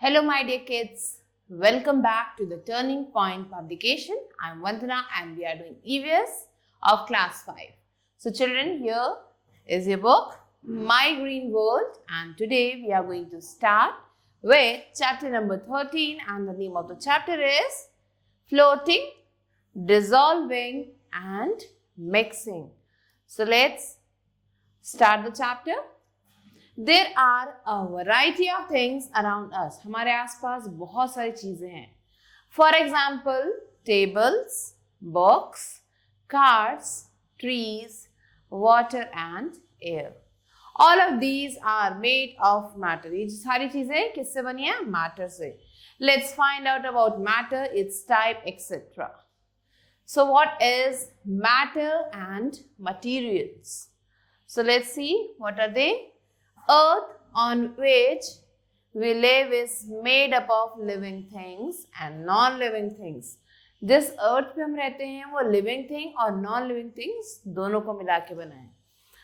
Hello, my dear kids. Welcome back to the Turning Point publication. I'm Vandana and we are doing EVS of class 5. So children, here is your book, My Green World, and today we are going to start with chapter number 13, and the name of the chapter is Floating, Dissolving and Mixing. So let's start the chapter. There are a variety of things around us. हमारे आसपास बहुत सारी चीजें हैं. For example, tables, books, cars, trees, water and air. All of these are made of matter. ये सारी चीजें किससे बनी है? Matter से. Let's find out about matter, its type, etc. So what is matter and materials? So let's see, what are they? Earth on which we live is made up of living things and non-living things. जिस अर्थ पे हम रहते हैं वो living thing और non-living things दोनों को मिला के बना है.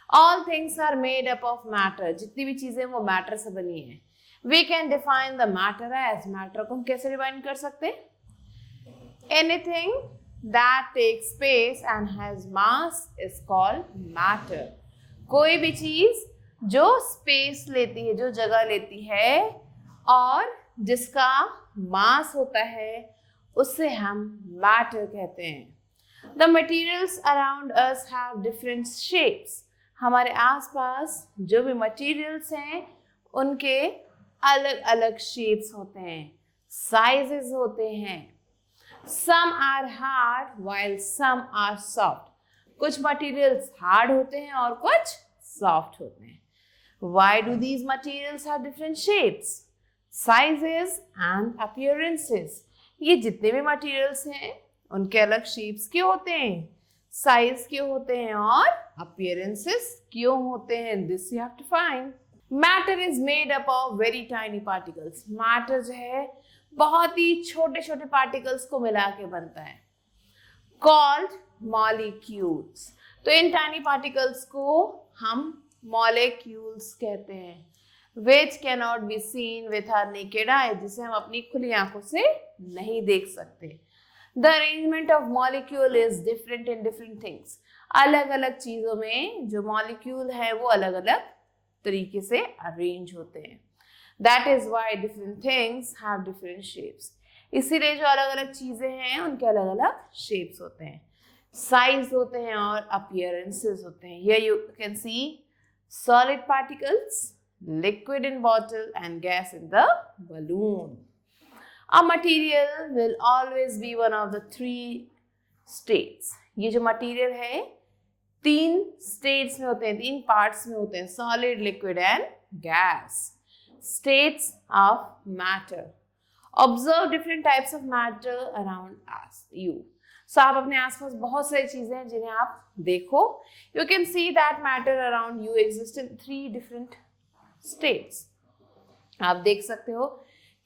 All things are made up of matter. जितनी भी चीजें वो matter से बनी है. We can define the matter as matter को हम कैसे define कर सकते हैं? Anything that takes space and has mass is called matter. कोई भी चीज जो स्पेस लेती है, जो जगह लेती है और जिसका मास होता है, उससे हम मैटर कहते हैं. The materials around us have different shapes. हमारे आसपास जो भी मटेरियल्स हैं उनके अलग अलग शेप्स होते हैं, साइजेस होते हैं. Some are hard while some are soft. कुछ मटेरियल्स हार्ड होते हैं और कुछ सॉफ्ट होते हैं. Why do these materials have different shapes, sizes and appearances? ये जितने भी materials हैं उनके अलग shapes क्यों होते हैं, size क्यों होते हैं और appearances क्यों होते हैं? This you have to find. Matter is made up of very tiny particles. Matter जो है बहुत ही छोटे छोटे particles को मिला के बनता है, called molecules. तो इन tiny particles को हम molecules कहते हैं, which cannot be seen with our naked eye, जिसे हम अपनी खुली आंखों से नहीं देख सकते. The arrangement of molecule is different in different things. अलग अलग चीजों में जो molecule है वो अलग अलग तरीके से arrange होते हैं. That is why different things have different shapes. इसीलिए जो अलग अलग चीजें हैं उनके अलग अलग shapes होते हैं, size होते हैं और appearances होते हैं. Here you can see solid particles, liquid in bottle and gas in the balloon. A material will always be one of the three states. ये जो material है तीन states में होते हैं, तीन parts में होते हैं, solid, liquid and gas. States of matter. Observe different types of matter around us, you. So आप अपने आसपास बहुत सारी चीजें हैं जिन्हें आप देखो. You can see that matter around you exists in 3 different states. आप देख सकते हो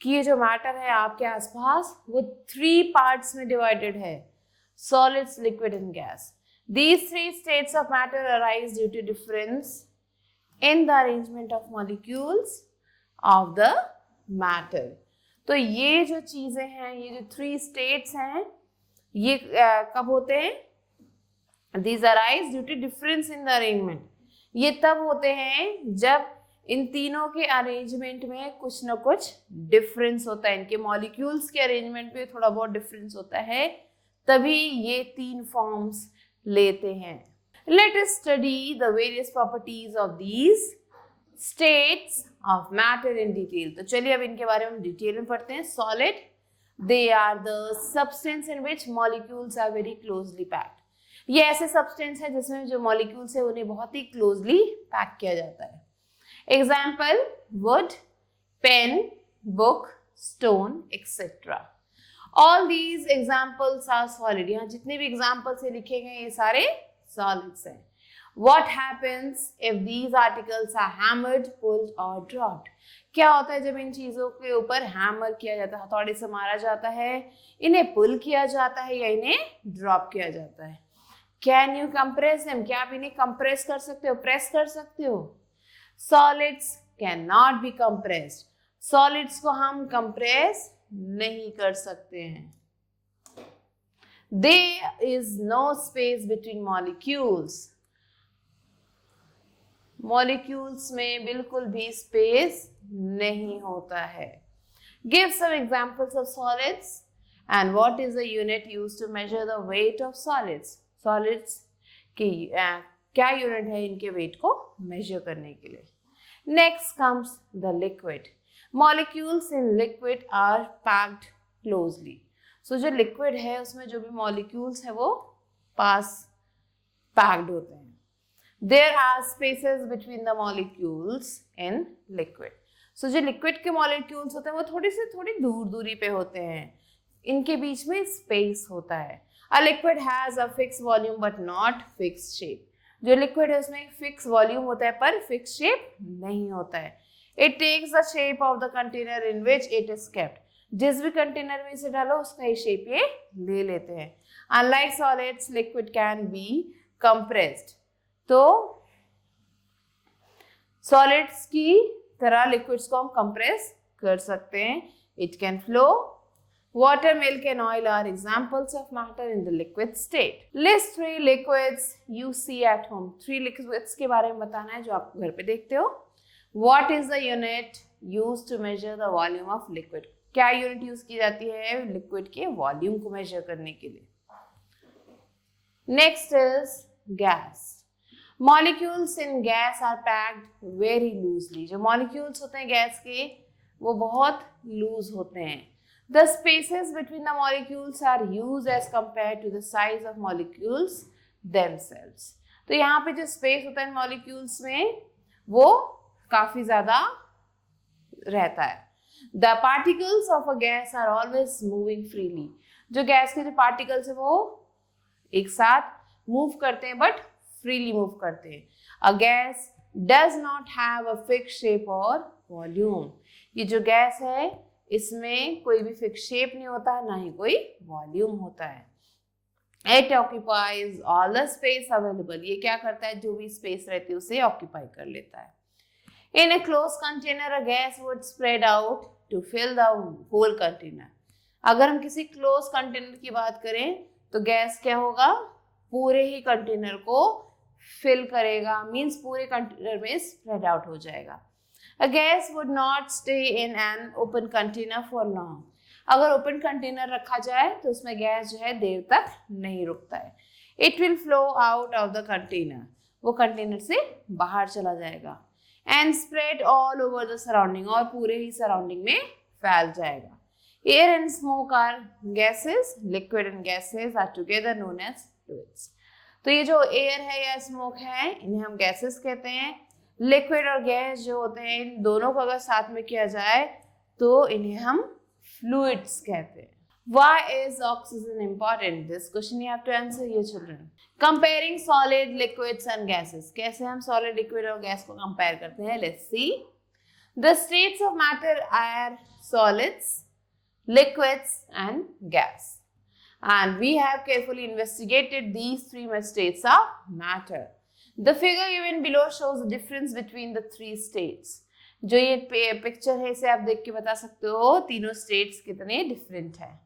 कि ये जो मैटर है आपके आसपास वो 3 parts में divided है, solids, liquid and gas. These 3 states of matter arise due to difference in the arrangement of molecules of the matter. तो ये जो चीजें हैं, ये जो 3 states हैं, ये कब होते हैं? These arise due to difference in the arrangement. ये तब होते हैं जब इन तीनों के अरेंजमेंट में कुछ न कुछ डिफरेंस होता है, इनके मॉलिक्यूल्स के अरेंजमेंट में थोड़ा बहुत डिफरेंस होता है, तभी ये 3 फॉर्म्स लेते हैं. Let us study the various properties of these states of matter in detail. तो चलिए अब इनके बारे में डिटेल में पढ़ते हैं. Solid, they are the substance in which molecules are very closely packed. ये ऐसे substance है जिसमें जो molecules है उन्हें बहुत ही closely pack किया जाता है. Example, wood, pen, book, stone, etc. All these examples are solid. यहाँ जितने भी examples से लिखे गए ये सारे solids हैं. What happens if these articles are hammered, pulled or dropped? क्या होता है जब इन चीजों के ऊपर हैमर किया जाता है, हथौड़े से मारा जाता है, इन्हें पुल किया जाता है या इन्हें ड्रॉप किया जाता है? Can you compress them? क्या आप इन्हें कंप्रेस कर सकते हो, प्रेस कर सकते हो? Solids cannot be compressed. Solids को हम कंप्रेस नहीं कर सकते हैं. There is no space between molecules. Molecules में बिल्कुल भी स्पेस नहीं होता है. Give some examples of solids and what is the unit used to measure the weight of solids. Solids की क्या यूनिट है इनके वेट को मेजर करने के लिए. Next comes the liquid. Molecules in liquid are packed closely. So जो liquid है उसमें जो भी मॉलिक्यूल्स है वो पास पैक्ड होते हैं. There are spaces between the molecules in liquid. So जो लिक्विड के मॉलिक्यूल्स होते हैं वो थोड़ी दूरी पे होते हैं. इनके बीच में स्पेस होता है. A liquid has a fixed volume but not fixed shape. जो लिक्विड है उसमें फिक्स वॉल्यूम होता है पर फिक्स शेप नहीं होता है. It takes the shape of the container in which it is kept. जिस भी कंटेनर में इसे डालो उसका ही शेप ये ले लेते हैं. Unlike solids, liquid can be compressed. तो सॉलिड्स की तरह लिक्विड्स को हम कंप्रेस कर सकते हैं. It can flow. Water, milk and oil are examples of matter in the liquid state. List 3 liquids you see at home. 3 liquids के बारे में बताना है जो आप घर पे देखते हो. What is the unit used to measure the volume of liquid. क्या यूनिट यूज की जाती है लिक्विड के वॉल्यूम को मेजर करने के लिए. Next is gas. Molecules in gas are packed very loosely. जो मॉलिक्यूल्स होते हैं गैस के वो बहुत लूज होते हैं. The spaces between the molecules are used as compare to the size of molecules themselves. तो यहाँ पे जो स्पेस होता है मॉलिक्यूल्स में वो काफी ज्यादा रहता है. The particles of a gas are always moving freely. जो गैस के जो पार्टिकल्स है वो एक साथ मूव करते हैं बट फ्रीली मूव करते हैं. A gas does not have a fix shape और वॉल्यूम. ये जो गैस है इसमें कोई भी फिक्स शेप नहीं होता ना ही कोई वॉल्यूम होता है. It occupies all the space available. ये क्या करता है जो भी स्पेस रहती है उसे ऑक्यूपाई कर लेता है. In a close container a gas would spread out to fill the whole container. अगर हम किसी क्लोज कंटेनर की बात करें तो गैस क्या होगा पूरे ही कंटेनर को फिल करेगा. मींस पूरे कंटेनर में स्प्रेड आउट हो जाएगा. अ gas would not stay in an open container for long. अगर ओपन कंटेनर रखा जाए तो उसमें गैस जो है देर तक नहीं रुकता है. It will flow out of the container. वो कंटेनर से बाहर चला जाएगा. And spread all over the surrounding. और पूरे ही सराउंडिंग में फैल जाएगा. Air and smoke are gases. Liquid and gases are together known as fluids. तो ये जो एयर है या स्मोक है इन्हें हम गैसेस कहते हैं. लिक्विड और गैस जो होते हैं इन दोनों को अगर साथ में किया जाए तो इन्हें हम फ्लूइड्स कहते हैं. Why is oxygen important? This question you have to answer, your children. Comparing solid, liquids and gases. कैसे हम solid, liquid और gas को compare करते हैं? Let's see. The states of matter are solids, liquids and gas. And we have carefully investigated these 3 states of matter. The figure given below shows the difference between the 3 states. जो ये picture है इसे आप देख के बता सकते हो तीनों स्टेट्स कितने डिफरेंट हैं.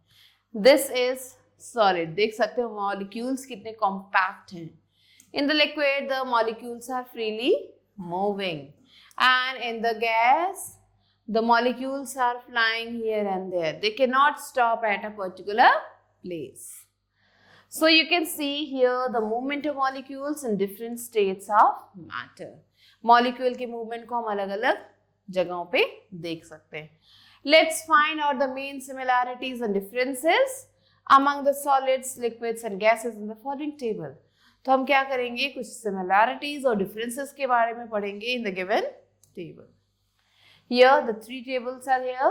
This is solid. देख सकते हो मॉलिक्यूल्स कितने कॉम्पैक्ट हैं. In the liquid the molecules are freely moving and in the gas the molecules are flying here and there. They cannot stop at a particular place. So you can see here the movement of molecules in different states of matter. Molecule के movement को हम अलग-अलग जगहों पे देख सकते हैं. Let's find out the main similarities and differences among the solids, liquids and gases in the following table. तो हम क्या करेंगे कुछ similarities और differences के बारे में पढ़ेंगे in the given table. Here the 3 tables are here.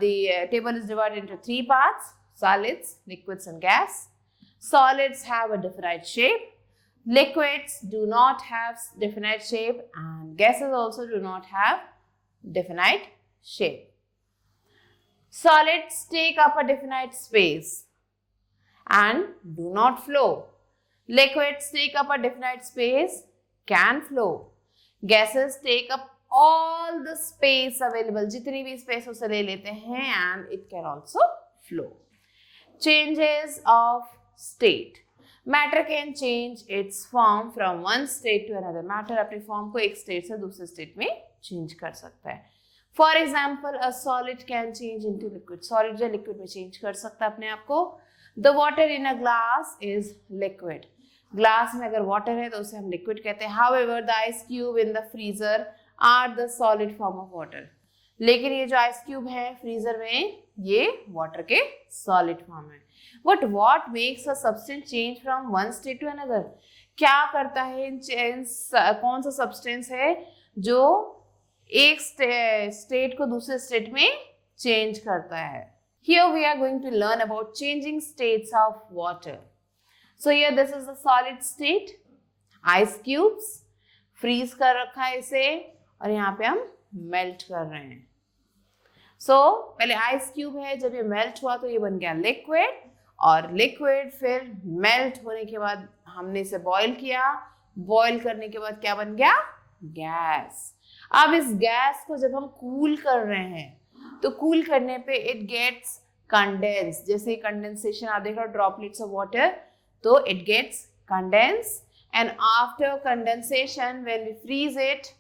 The table is divided into 3 parts: solids, liquids and gas. Solids have a definite shape. Liquids do not have definite shape and gases also do not have definite shape. Solids take up a definite space and do not flow. Liquids take up a definite space, can flow. Gases take up all the space available, जितनी भी space उसे ले लेते हैं, and it can also flow. Changes of state. Matter can change its form from one state to another. Matter अपनी form को एक state से दूसरे state में change कर सकता है. For example, a solid can change into liquid. Solid जो liquid में change कर सकता है अपने आप को. The water in a glass is liquid. Glass में अगर water है तो उसे हम liquid कहते हैं. However, the ice cube in the freezer are the solid form of water. लेकिन ये जो ice cube है freezer में ये water के solid form है. But what makes a substance change from one state to another? क्या करता है कौन सा substance है जो एक state को दूसरे state में change करता है? Here we are going to learn about changing states of water. So here this is the solid state, ice cubes, freeze कर रखा है इसे और यहाँ पे हम melt कर रहे हैं. So पहले ice cube है, जब ये melt हुआ तो ये बन गया liquid और liquid फिर melt होने के बाद हमने इसे boil किया, boil करने के बाद क्या बन गया? gas. अब इस gas को जब हम cool कर रहे हैं तो cool करने पे it gets condensed. जैसे condensation आप देख रहे हो droplets of water, तो it gets condensed and after condensation when we freeze it,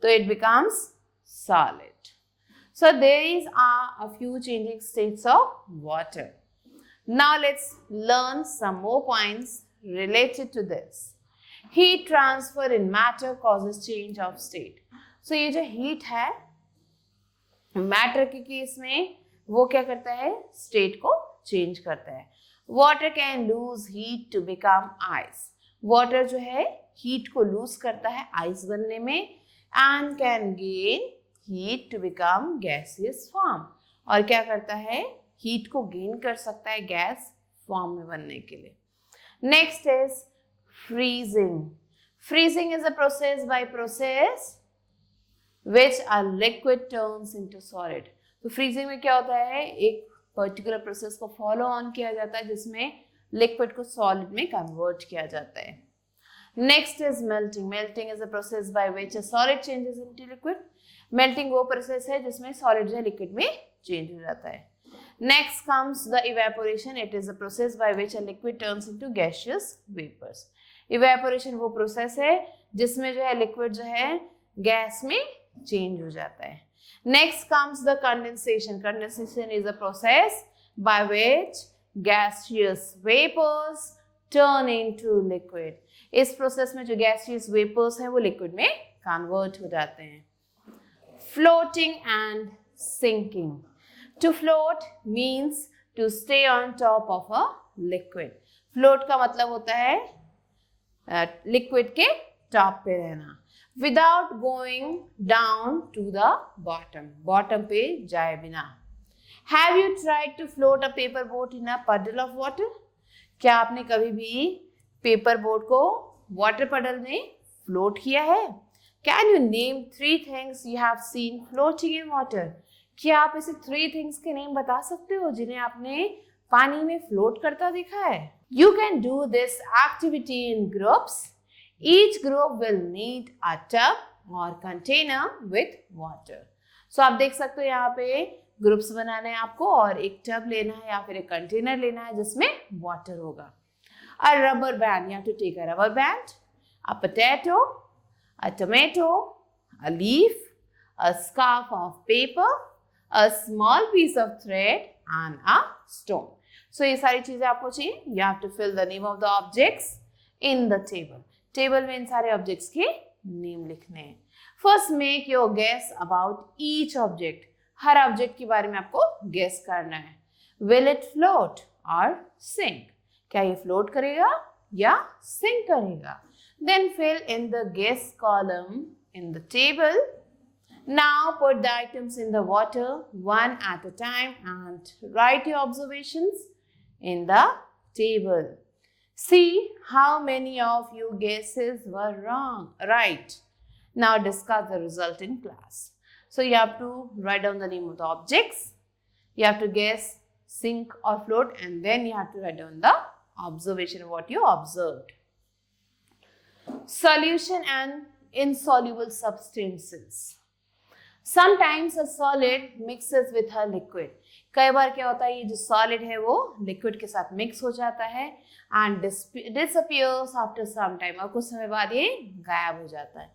so it becomes solid. So these are a few changing states of water. Now let's learn some more points related to this. Heat transfer in matter causes change of state. So ये जो heat है matter के case में वो क्या करता है? State को चेंज करता है. Water can lose heat to become ice. Water जो है हीट को लूज करता है आइस बनने में and can gain heat to become gaseous form. और क्या करता है? हीट को गेन कर सकता है गैस फॉर्म में बनने के लिए. Next is freezing. Freezing is a process which a liquid turns into solid. तो फ्रीजिंग में क्या होता है? एक पर्टिकुलर प्रोसेस को फॉलो ऑन किया जाता है जिसमें लिक्विड को सॉलिड में कन्वर्ट किया जाता है. Next is melting. Melting is a process by which a solid changes into liquid. Melting वो प्रोसेस है जिसमें सॉलिड जो है लिक्विड में चेंज हो जाता है. Next comes the evaporation. It is a process by which a liquid turns into gaseous vapours. Evaporation वो प्रोसेस है जिसमें जो है लिक्विड जो है गैस में चेंज हो जाता है. Next comes the condensation. Condensation is a process by which gaseous vapours turn into liquid. इस प्रोसेस में जो गैसियस वेपर्स हैं वो लिक्विड में कन्वर्ट हो जाते हैं. Floating and sinking. To float means to stay on top of a liquid. Float का मतलब होता है लिक्विड के टॉप पे रहना without going down to the bottom. Bottom पे जाए बिना. Have you tried to float a paper boat in a puddle of water? क्या आपने कभी भी पेपर बोट को वाटर पडल में फ्लोट किया है? Can you name 3 things you have seen floating in water? क्या आप ऐसे 3 things के नेम बता सकते हो जिन्हें आपने पानी में फ्लोट करता देखा है? You can do this activity in groups. Each group will need a tub or container with water. So आप देख सकते हो यहाँ पे ग्रुप्स बनाने हैं आपको और एक टब लेना है या फिर एक कंटेनर लेना है जिसमें वाटर होगा. A rubber band. You have to take a rubber band, a potato, a tomato, a leaf, a scarf of paper, a small piece of thread and a stone. So ये सारी चीजें आपको चाहिए. You have to fill the name of the objects in the table. Table में इन सारे objects के name लिखने हैं. First make your guess about each object. हर ऑब्जेक्ट के बारे में आपको गेस करना है. विल इट फ्लोट और सिंक. क्या ये फ्लोट करेगा या सिंक करेगा? Then fill in the guess column in the table. Now put the items in the water one at a time and write your observations in the table. See how many of your guesses were right. Now discuss the result in class. So you have to write down the name of the objects. You have to guess sink or float and then you have to write down the observation of what you observed. Solution and insoluble substances. Sometimes a solid mixes with a liquid. कई बार क्या होता है, ये जो solid है वो liquid के साथ मिक्स हो जाता है and disappears after some time, और कुछ समय बाद ये गायब हो जाता है.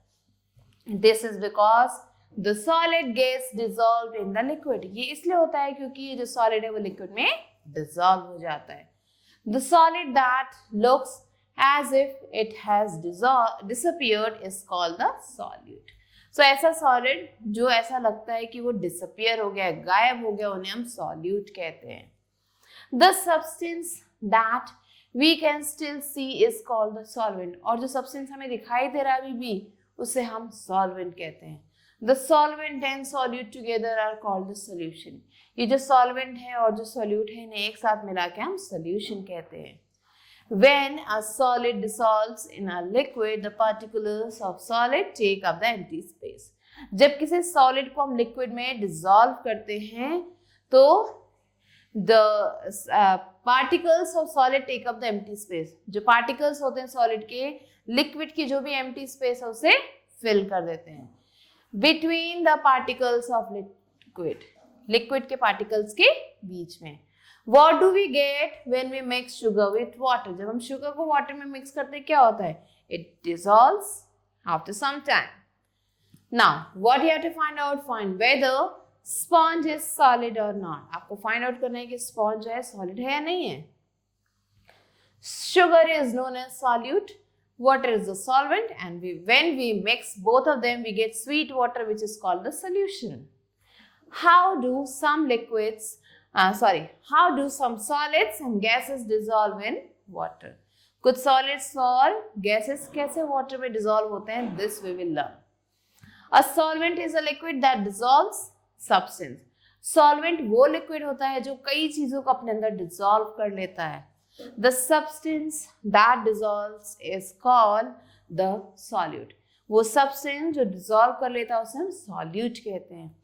This is because the solid gets dissolved in the liquid. ये इसलिए होता है क्योंकि ये जो सॉलिड है वो लिक्विड में डिसॉल्व हो जाता है. The solid that looks as if it has disappeared is called the solute. So ऐसा सॉलिड जो ऐसा लगता है कि वो डिसअपियर हो गया, गायब हो गया, उन्हें हम सॉल्यूट कहते हैं. The substance that we can still see is called the solvent. और जो सब्सटेंस हमें दिखाई दे रहा है अभी भी, उसे हम सॉल्वेंट कहते हैं. The solvent and solute together are called the solution. ये जो सॉल्वेंट है और जो सोल्यूट है, इन्हें एक साथ मिला के हम सोल्यूशन कहते हैं. When a solid dissolves in a liquid, the particles of solid take up the empty space. जब किसी सॉलिड को हम लिक्विड में डिसॉल्व करते हैं तो the particles of solid take up the empty space. जो पार्टिकल्स होते हैं सॉलिड के, लिक्विड की जो भी एम्प्टी स्पेस है उसे फिल कर देते हैं. Between the particles of liquid, liquid के पार्टिकल्स के बीच में. What do we get when we mix sugar with water? जब हम शुगर को वाटर में मिक्स करते हैं क्या होता है? It dissolves after some time. Now, what you have to find out? Find whether sponge is solid or not. आपको find out करना है कि sponge है solid है या नहीं है. Sugar is known as solute. Water is the solvent, and when we mix both of them, we get sweet water, which is called the solution. How do some solids and gases dissolve in water? कुछ solids और gases कैसे water में dissolve होते हैं? This we will learn. A solvent is a liquid that dissolves substance. Solvent वो liquid होता है जो कई चीजों को अपने अंदर dissolve कर लेता है. The substance that dissolves is called the solute. वो substance जो dissolve कर लेता है उसे हम solute कहते हैं.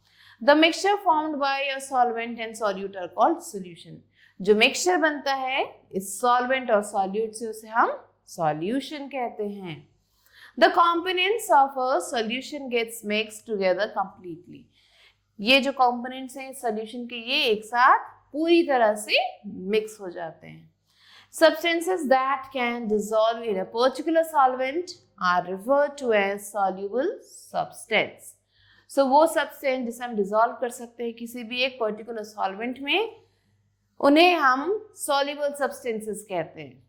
The mixture formed by a solvent and solute are called solution. जो mixture बनता है इस solvent और solute से उसे हम solution कहते हैं. The components of a solution gets mixed together completely. ये जो components हैं solution के, ये एक साथ पूरी तरह से mix हो जाते हैं. Substances that can dissolve in a particular solvent are referred to as soluble substance. So वो substance जिसे हम dissolve कर सकते हैं किसी भी एक particular solvent में, उन्हें हम soluble substances कहते हैं.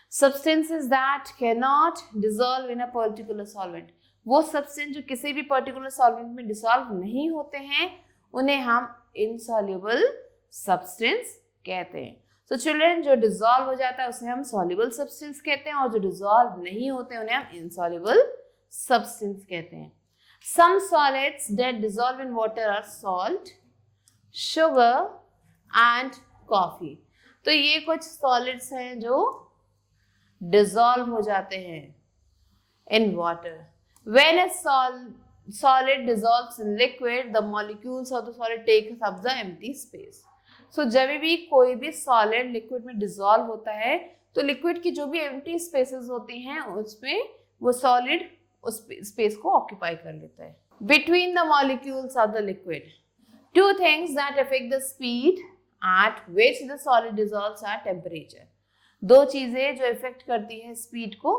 Substances that cannot dissolve in a particular solvent, वो substance जो किसी भी particular solvent में dissolve नहीं होते हैं, उन्हें हम insoluble substance कहते हैं. So children, जो dissolve हो जाता है उसे हम soluble substance कहते हैं और जो dissolve नहीं होते उन्हें हम insoluble substance कहते हैं. Some solids that dissolve in water are salt, sugar and coffee. तो ये कुछ solids हैं जो dissolve हो जाते हैं in water. When a solid dissolves in liquid, the molecules of the solid take up the empty space. So जब भी कोई भी solid liquid में dissolve होता है तो liquid की जो भी empty spaces होती हैं उसमें वो solid उस space को occupy कर लेता है. Between the molecules of the liquid, two things that affect the speed at which the solid dissolves are temperature. दो चीजें जो affect करती है speed को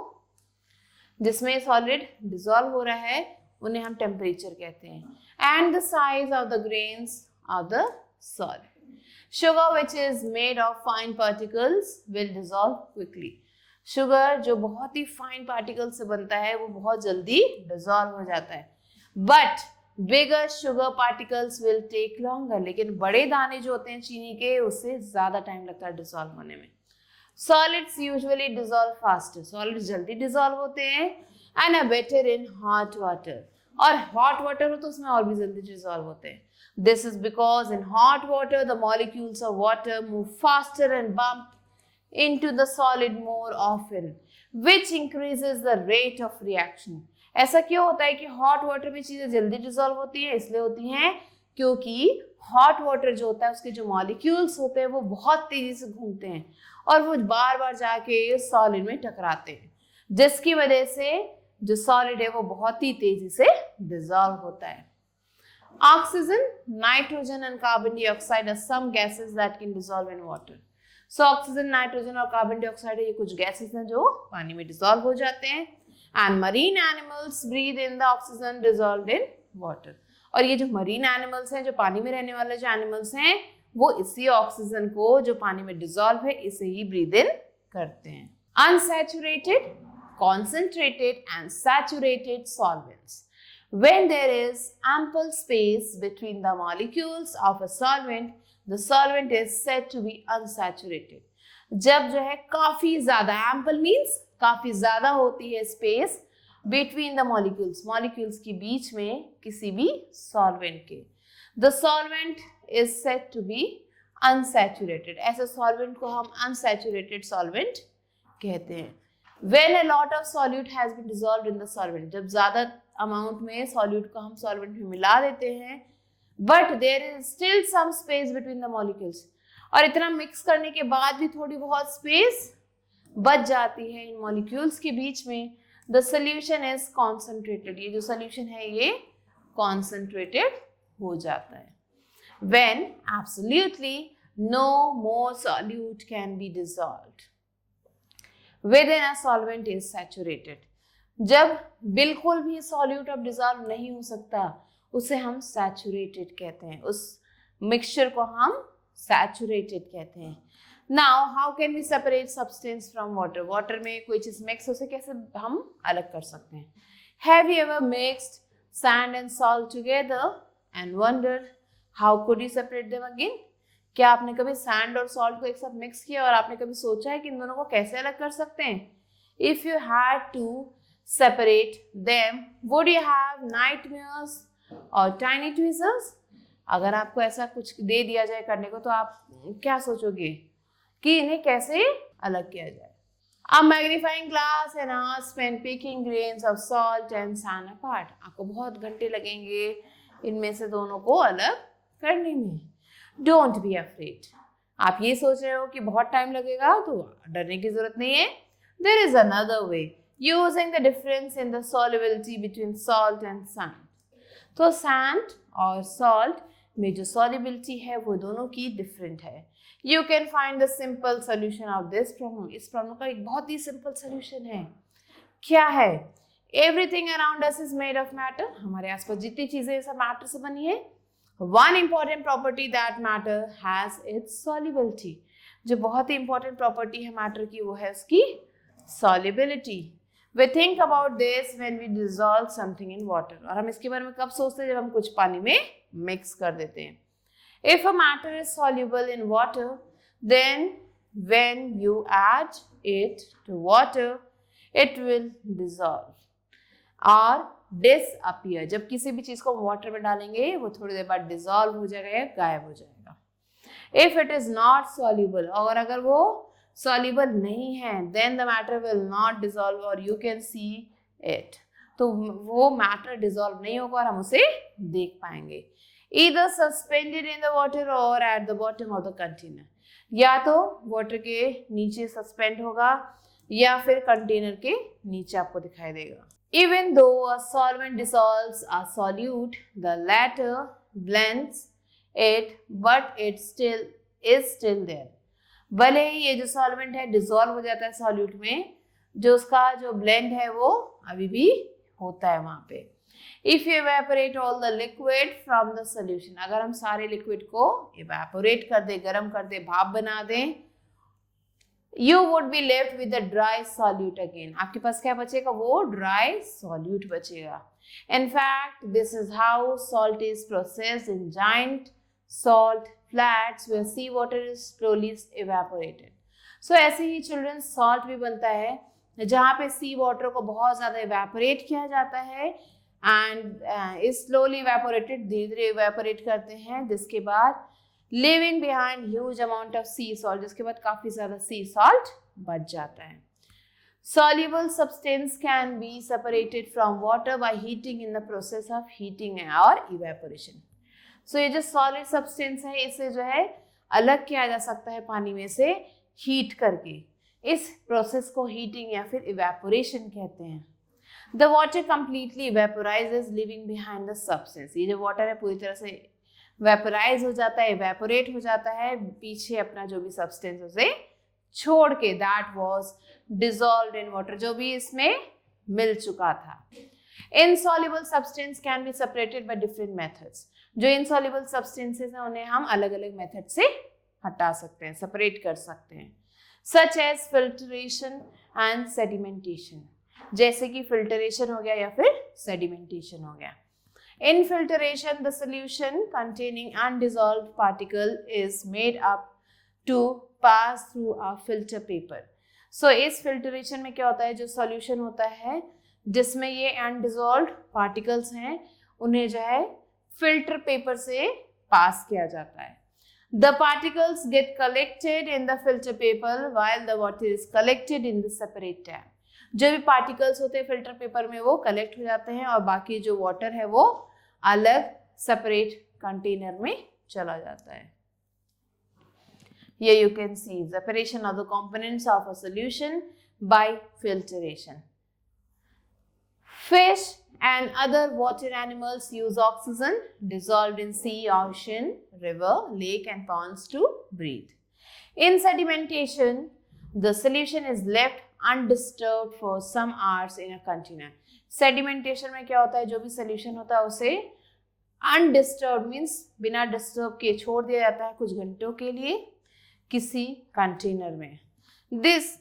जिसमें solid dissolve हो रहा है उन्हें हम temperature कहते हैं. And the size of the grains of the solid. Sugar, which is made of fine particles, will dissolve quickly. Sugar जो बहुत ही fine particles से बनता है वो बहुत जल्दी dissolve हो जाता है. But bigger sugar particles will take longer. लेकिन बड़े दाने जो होते हैं चीनी के उससे ज़्यादा time लगता है dissolve होने में. Solids usually dissolve faster. Solids जल्दी dissolve होते हैं and are better in hot water. और hot water हो तो उसमें और भी जल्दी dissolve होते हैं. This is because in hot water the molecules of water move faster and bump into the solid more often, which increases the rate of reaction. ऐसा क्यों होता है कि hot water में चीजें जल्दी dissolve होती है? इसलिए होती हैं क्योंकि hot water जो होता है उसके जो molecules होते हैं वो बहुत तेजी से घूमते हैं और वो बार बार जाके solid में टकराते हैं, जिसकी वजह से जो solid है वो बहुत ही तेजी से dissolve होता है. Oxygen, nitrogen and carbon dioxide are some gases that can dissolve in water. So oxygen, nitrogen और carbon dioxide ये कुछ gases हैं जो पानी में dissolve हो जाते हैं. And marine animals breathe in the oxygen dissolved in water. और ये जो marine animals हैं, जो पानी में रहने वाले जो animals हैं, वो इसी ऑक्सीजन को जो पानी में dissolve है इसे ही breathe in करते हैं. Unsaturated, concentrated and saturated solvents. When there is ample space between the molecules of a solvent, the solvent is said to be unsaturated. जब जो है काफी ज्यादा, ample means काफी ज्यादा होती है space between the molecules, molecules के बीच में किसी भी solvent के, the solvent is said to be unsaturated. ऐसे solvent को हम unsaturated solvent कहते हैं. When a lot of solute has been dissolved in the solvent, जब ज़्यादा अमाउंट में solute को हम solvent में मिला देते हैं, but there is still some space between the molecules, और इतना मिक्स करने के बाद भी थोड़ी बहुत स्पेस बच जाती है इन मॉलिक्यूल्स के बीच में, the solution is concentrated. ये जो solution है ये concentrated हो जाता है. When absolutely no more solute can be dissolved within a solvent is saturated. जब बिल्कुल भी solute अब dissolve नहीं हो सकता उसे हम saturated कहते हैं, उस mixture को हम saturated कहते हैं. Now how can we separate substance from water? Water में कोई चीज mix उसे कैसे हम अलग कर सकते हैं? Have you ever mixed sand and salt together and wondered how could you separate them again? क्या आपने कभी सैंड और सॉल्ट को एक साथ मिक्स किया और आपने कभी सोचा है कि इन दोनों को कैसे अलग कर सकते हैं? If you had to separate them, would you have nightmares or tiny tweezers? अगर आपको ऐसा कुछ दे दिया जाए करने को तो आप क्या सोचोगे कि इन्हें कैसे अलग किया जाए? A magnifying glass and us spent picking grains of salt and sand apart. आपको बहुत घंटे लगेंगे इनमें से दोनों को अलग करने में. Don't be afraid. आप ये सोच रहे हो कि बहुत टाइम लगेगा तो डरने की जरूरत नहीं है. There is another way, using the difference in the solubility between salt and sand. तो sand और salt में जो solubility है वो दोनों की different है. You can find the simple solution of this problem. इस problem का एक बहुत ही simple solution है. क्या है? Everything around us is made of matter. हमारे आसपास जितनी चीजें सब matter से बनी है. One important property that matter has its solubility. जो बहुत ही important property है matter की वो है उसकी solubility. We think about this when we dissolve something in water. और हम इसके बारे में कब सोचते हैं? जब हम कुछ पानी में mix कर देते हैं. If a matter is soluble in water, then when you add it to water, it will dissolve or disappear. जब किसी भी चीज को वाटर में डालेंगे वो थोड़ी देर बाद डिसॉल्व हो जाएगा या गायब हो जाएगा. If it is not soluble, और अगर वो soluble नहीं है, then the matter will not dissolve or you can see it. तो वो matter dissolve नहीं होगा और हम उसे देख पाएंगे. Either suspended in the water or at the bottom of the container. या तो water के नीचे suspend होगा या फिर कंटेनर के नीचे आपको दिखाई देगा. Even though a solvent dissolves a solute, the latter blends it, but it is still there. भले ही ये जो solvent है dissolve हो जाता है solute में, जो उसका जो blend है वो अभी भी होता है वहाँ पे. If you evaporate all the liquid from the solution, अगर हम सारे liquid को evaporate कर दे, गर्म कर दे, भाप बना दें, you would be left with the dry solute again. आपके पास क्या बचेगा? वो dry solute बचेगा. In fact, this is how salt is processed in giant salt flats where sea water is slowly evaporated. So ऐसे ही children salt भी बनता है जहाँ पे sea water को बहुत ज़्यादा evaporate किया जाता है and is slowly evaporated, धीरे-धीरे evaporate करते हैं, जिसके बाद leaving behind huge amount of sea salt, जिसके बाद काफी ज्यादा sea salt बच जाता है. Soluble substance can be separated from water by heating in the process of heating or evaporation. So ये जो solid substance है इसे जो है अलग किया जा सकता है पानी में से heat करके. इस process को heating या फिर evaporation कहते हैं. The water completely vaporizes, leaving behind the substance. ये जो water है पूरी तरह से vaporize हो जाता है, evaporate हो जाता है, पीछे अपना जो भी substance उसे छोड़ के, that was dissolved in water, जो भी इसमें मिल चुका था. Insoluble substance can be separated by different methods. जो insoluble substances हैं उन्हें हम अलग अलग मेथड से हटा सकते हैं, सेपरेट कर सकते हैं, such as filtration and sedimentation. जैसे कि filtration हो गया या फिर sedimentation हो गया. In filtration, the solution containing undissolved particle is made up to pass through a filter paper. So इस filtration में क्या होता है, जो solution होता है जिसमें ये undissolved particles हैं उन्हें जो है filter paper से पास किया जाता है. The particles get collected in the filter paper while the water is collected in the separate tank. जो भी particles होते हैं filter paper में वो collect हो जाते हैं और बाकी जो water है वो अलग separate container में चला जाता है. Here you can see separation of the components of a solution by filtration. Fish and other water animals use oxygen dissolved in sea, ocean, river, lake and ponds to breathe. In sedimentation, the solution is left undisturbed for some hours in a container. Sedimentation में क्या होता है, जो भी solution होता है उसे undisturbed means बिना disturb के छोड़ दिया जाता है कुछ घंटों के लिए किसी container में. This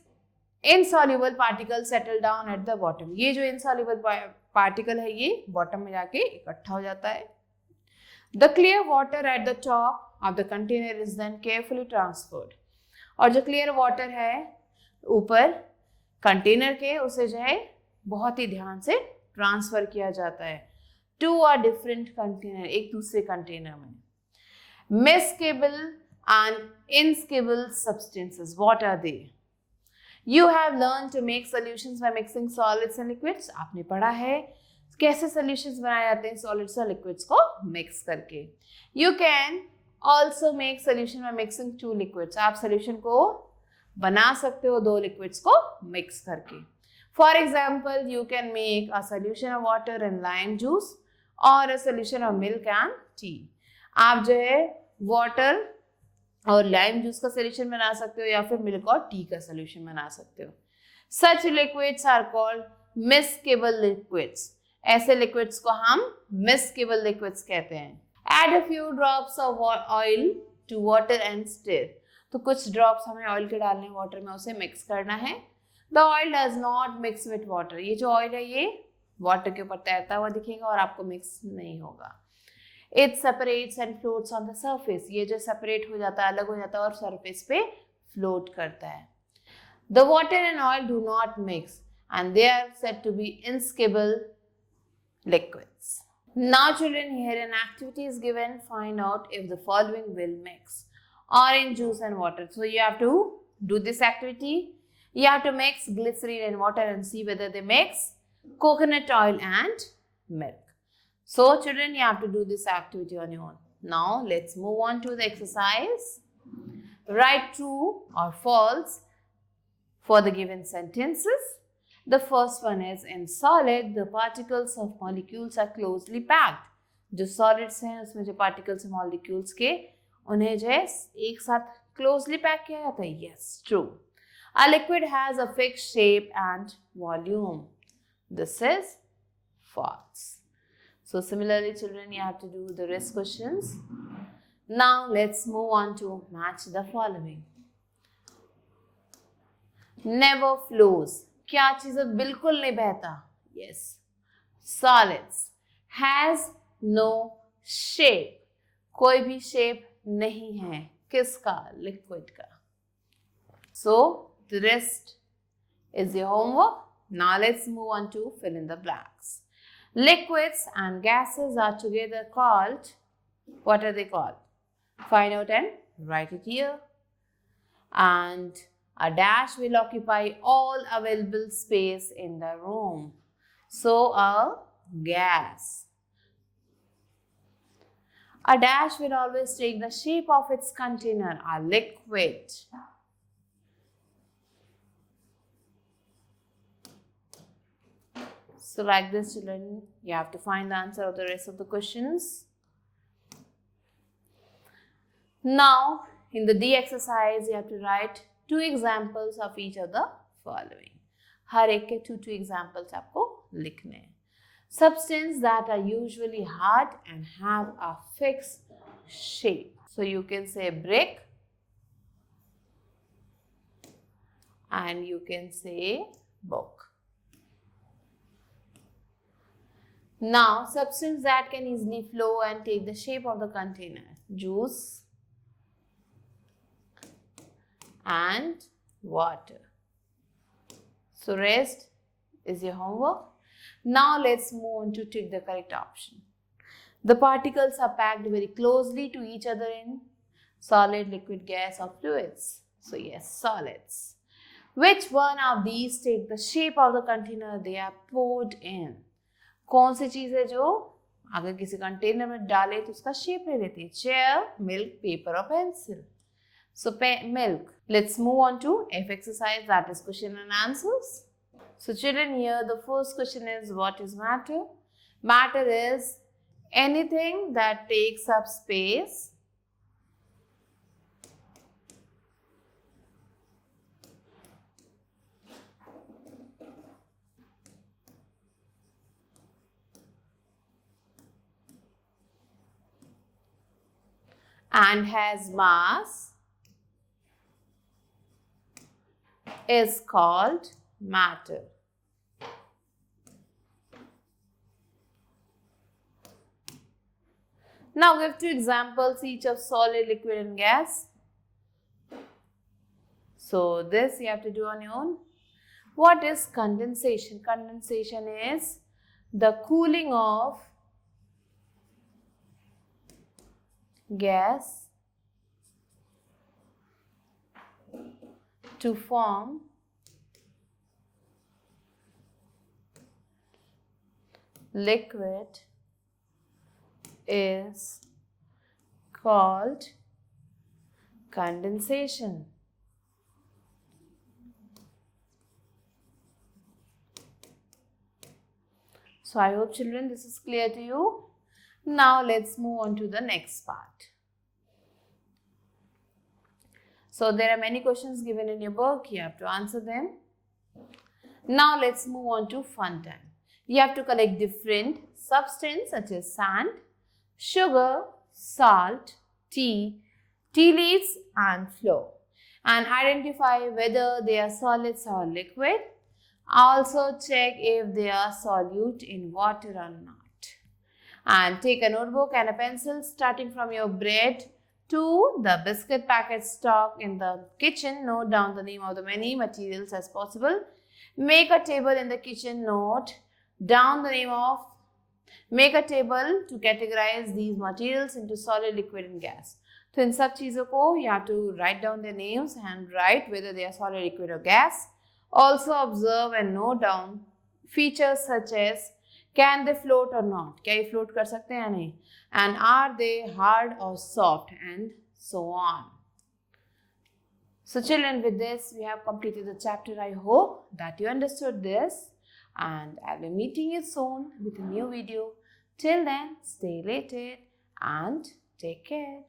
insoluble particle settle down at the bottom. ये जो insoluble particle है ये bottom में जाके इकट्ठा हो जाता है. The clear water at the top of the container is then carefully transferred. और जो clear water है ऊपर container के उसे जो है बहुत ही ध्यान से transfer किया जाता है to a different container, एक दूसरे container में. Miscible and insoluble substances, what are they? You have learned to make solutions by mixing solids and liquids. आपने पढ़ा है कैसे solutions बनाए जाते हैं solids और liquids को mix करके. You can also make solution by mixing two liquids. आप solution को बना सकते हो दो liquids को mix करके. For example, you can make a solution of water and lime juice or a solution of milk and tea. आप जो है water और लाइम जूस का सोल्यूशन बना सकते हो या फिर मिल्क और टी का सोल्यूशन बना सकते हो. Such liquids are called miscible liquids. ऐसे liquids को हम miscible liquids कहते हैं. Add a few drops of oil to water and stir. तो कुछ drops हमें oil के डालने हैं water में, उसे mix करना है. The oil does not mix with water. ये जो oil है ये water के ऊपर तैरता हुआ दिखेगा और आपको mix नहीं होगा. It separates and floats on the surface. ये जो separate हो जाता है अलग हो जाता है और surface पे float करता है. The water and oil do not mix and they are said to be insoluble liquids. Now children, here an activity is given. Find out if the following will mix. Orange juice and water. So you have to do this activity. You have to mix glycerin and water and see whether they mix coconut oil and milk. So children, you have to do this activity on your own. Now let's move on to the exercise. Write true or false for the given sentences. The first one is, in solid, the particles of molecules are closely packed. जो solids हैं उसमें जो particles हैं molecules के उन्हें जो है एक साथ closely pack किया जाता है. Yes, true. A liquid has a fixed shape and volume. This is false. So similarly children, you have to do the rest questions. Now let's move on to match the following. Never flows. क्या चीज़ बिल्कुल नहीं बहता? Yes. Solids. Has no shape. कोई भी shape नहीं है. किसका? Liquid का. So the rest is your homework. Now let's move on to fill in the blanks. Liquids and gases are together called, what are they called? Find out and write it here. And a dash will occupy all available space in the room. So a gas. A dash will always take the shape of its container, a liquid. So like this, children, you have to find the answer of the rest of the questions. Now, in the D exercise, you have to write 2 examples of each of the following. हर एक के 2 examples आपको लिखने हैं. Substances that are usually hard and have a fixed shape. So you can say brick and you can say book. Now, substances that can easily flow and take the shape of the container. Juice and water. So rest is your homework. Now let's move on to tick the correct option. The particles are packed very closely to each other in solid, liquid, gas or fluids. So yes, solids. Which one of these take the shape of the container they are poured in? कौन सी चीज है जो अगर किसी container में डाले तो उसका शेप ले लेती है? चेयर, मिल्क, पेपर और pencil. So milk. Let's move on to F exercise, that is question and answers. So children, here the first question is, what is matter? Matter is anything that takes up space and has mass is called matter. Now give 2 examples each of solid, liquid and gas. So this you have to do on your own. What is condensation? Condensation is the cooling of gas to form liquid is called condensation. So I hope children this is clear to you. Now let's move on to the next part. So there are many questions given in your book. You have to answer them. Now let's move on to fun time. You have to collect different substances such as sand, sugar, salt, tea leaves and flour, and identify whether they are solids or liquid. Also check if they are solute in water or not. And take a notebook and a pencil starting from your bread to the biscuit packet stock in the kitchen. Note down the name of the many materials as possible. Make a table in the kitchen. Note down the name of. Make a table to categorize these materials into solid, liquid and gas. तो इन सब चीज़ों को you have to write down their names and write whether they are solid, liquid or gas. Also observe and note down features such as can they float or not? क्या ये float कर सकते हैं या नहीं? And are they hard or soft? And so on. So children, with this we have completed the chapter. I hope that you understood this, and I'll be meeting you soon with a new video. Till then, stay related and take care.